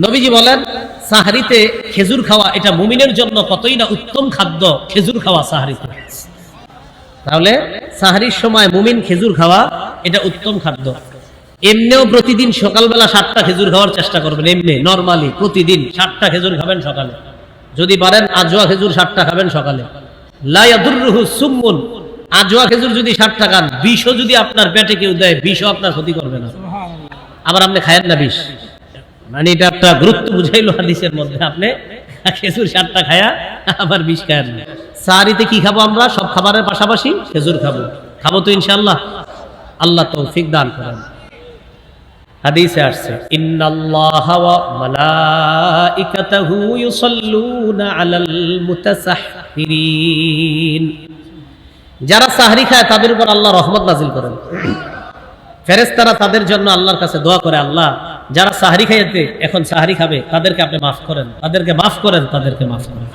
নবীজি বলেন সাহরিতে খেজুর খাওয়া এটা মুমিনের জন্য কতই না উত্তম খাদ্য। খেজুর খাওয়া সাহরিতে, তাহলে সাহরির সময় মুমিন খেজুর খাওয়া এটা উত্তম খাদ্য। এমনিও প্রতিদিন সকালবেলা 7টা খেজুর খাওয়ার চেষ্টা করবেন। এমনি নরমালি প্রতিদিন 7টা খেজুর খাবেন সকালে, যদি পারেন আজওয়া খেজুর 7টা খাবেন সকালে। লা ইয়াদুররুহু সুম্মুন, আজওয়া খেজুর যদি 7টা খান, বিষও যদি আপনার পেটে কেউ দেয়, বিষও আপনার ক্ষতি করবে না। আবার আপনি খায়েন না বিষ, মানে এটা একটা গুরুত্ব বুঝাইলো হাদিসের মধ্যে। আপনি খেজুর 7টা খায়া আবার বিষ খায়েন না। সাহরিতে কি খাবো আমরা? সব খাবারের পাশাপাশি খেজুর খাবো। খাবো তো ইনশাআল্লাহ? আল্লাহ তৌফিক দান করেন। হাদিসে আসছে ইন্নাল্লাহা ওয়া মালাইকাতাহু ইউসাল্লুনা আলাল মুতাসাহহিরিন, যারা সাহরি খায় তাদের উপর আল্লাহ রহমত নাজিল করেন। ফেরেশতারা তাদের জন্য আল্লাহর কাছে দোয়া করে, আল্লাহ যারা সাহরি খাইতে এখন সাহরি খাবে তাদেরকে আপনি মাফ করেন, তাদেরকে মাফ করেন, তাদেরকে মাফ করেন।